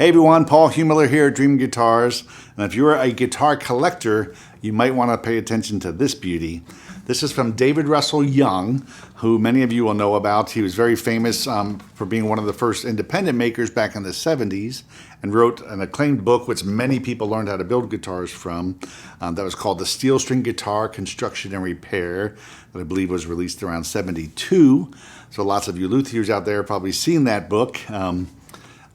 Hey everyone, Paul Humler here at Dream Guitars. And if you're a guitar collector, you might want to pay attention to this beauty. This is from David Russell Young, who many of you will know about. He was very famous for being one of the first independent makers back in the 70s and wrote an acclaimed book which many people learned how to build guitars from. That was called The Steel String Guitar Construction and Repair, that I believe was released around 72. So lots of you luthiers out there have probably seen that book.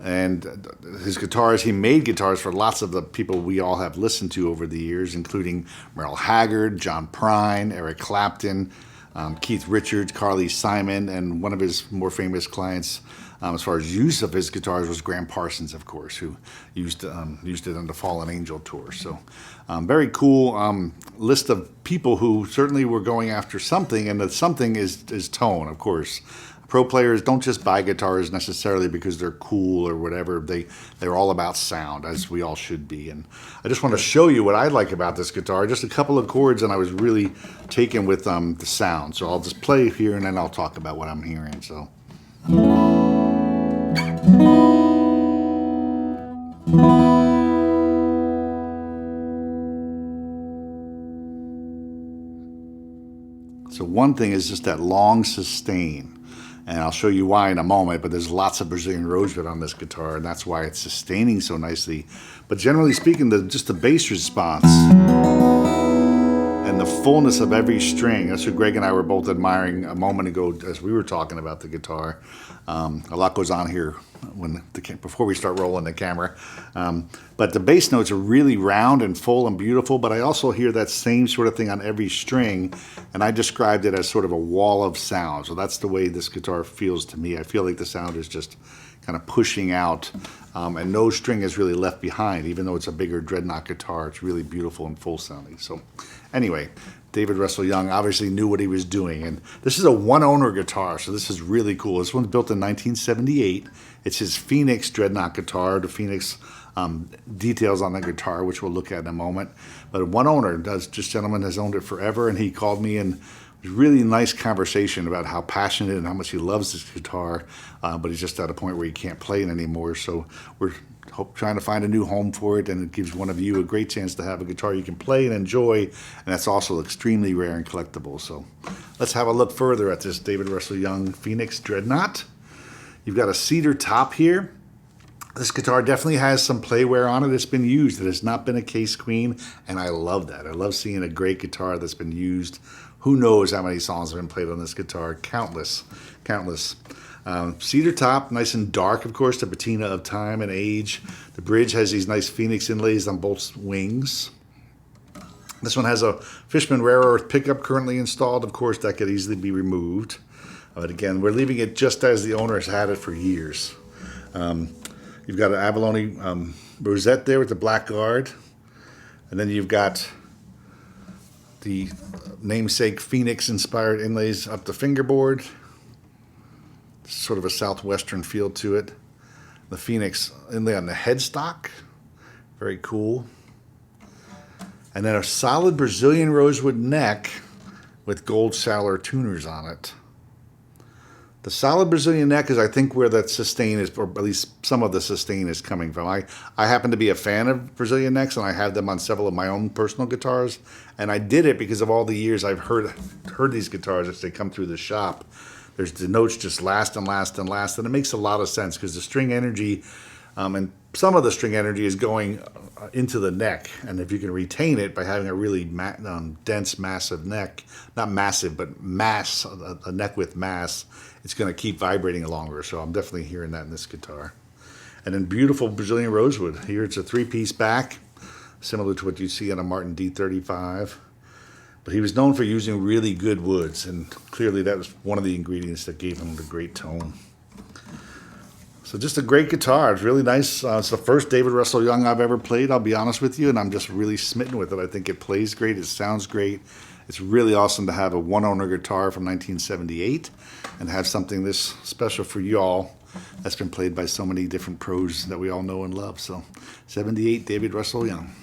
And his guitars, he made guitars for lots of the people we all have listened to over the years, including Merle Haggard, John Prine, Eric Clapton, Keith Richards, Carly Simon, and one of his more famous clients as far as use of his guitars was Gram Parsons, of course, who used it on the Fallen Angel tour. So very cool list of people who certainly were going after something, and the something is tone, of course. Pro players don't just buy guitars necessarily because they're cool or whatever. They're all about sound, as we all should be. And I just want to show you what I like about this guitar. Just a couple of chords, and I was really taken with the sound. So I'll just play here, and then I'll talk about what I'm hearing. So. So one thing is just that long sustain. And I'll show you why in a moment, but there's lots of Brazilian rosewood on this guitar, and that's why it's sustaining so nicely. But generally speaking, just the bass response and the fullness of every string, that's what Greg and I were both admiring a moment ago as we were talking about the guitar. A lot goes on here before we start rolling the camera. But the bass notes are really round and full and beautiful, but I also hear that same sort of thing on every string, and I described it as sort of a wall of sound. So that's the way this guitar feels to me. I feel like the sound is just kind of pushing out, and no string is really left behind. Even though it's a bigger Dreadnought guitar, it's really beautiful and full sounding. So anyway, David Russell Young obviously knew what he was doing, and this is a one-owner guitar, so this is really cool. This one's built in 1978. It's his Phoenix Dreadnought guitar, the Phoenix details on the guitar, which we'll look at in a moment. But one owner, this gentleman has owned it forever, and he called me and it was a really nice conversation about how passionate and how much he loves this guitar, but he's just at a point where he can't play it anymore. So we're trying to find a new home for it, and it gives one of you a great chance to have a guitar you can play and enjoy, and that's also extremely rare and collectible. So let's have a look further at this David Russell Young Phoenix Dreadnought. You've got a cedar top here. This guitar definitely has some play wear on it. It's been used. It has not been a case queen, and I love that. I love seeing a great guitar that's been used. Who knows how many songs have been played on this guitar? Countless, countless. Cedar top, nice and dark, of course, the patina of time and age. The bridge has these nice phoenix inlays on both wings. This one has a Fishman Rare Earth pickup currently installed. Of course, that could easily be removed. But again, we're leaving it just as the owner has had it for years. You've got an abalone rosette there with the black guard. And then you've got the namesake Phoenix-inspired inlays up the fingerboard. Sort of a southwestern feel to it. The Phoenix inlay on the headstock. Very cool. And then a solid Brazilian rosewood neck with gold Salar tuners on it. The solid Brazilian neck is, I think, where that sustain is, or at least some of the sustain is coming from. I happen to be a fan of Brazilian necks, and I have them on several of my own personal guitars. And I did it because of all the years I've heard these guitars as they come through the shop. The notes just last and last and last, and it makes a lot of sense because the string energy, and some of the string energy is going into the neck, and if you can retain it by having a really dense, massive neck, not massive, but mass, a neck with mass, it's going to keep vibrating longer. So I'm definitely hearing that in this guitar. And then beautiful Brazilian rosewood. Here it's a three-piece back, similar to what you see on a Martin D35. But he was known for using really good woods, and clearly that was one of the ingredients that gave him the great tone. So just a great guitar. It's really nice. It's the first David Russell Young I've ever played, I'll be honest with you, and I'm just really smitten with it. I think it plays great. It sounds great. It's really awesome to have a one-owner guitar from 1978 and have something this special for y'all that's been played by so many different pros that we all know and love. So 78 David Russell Young.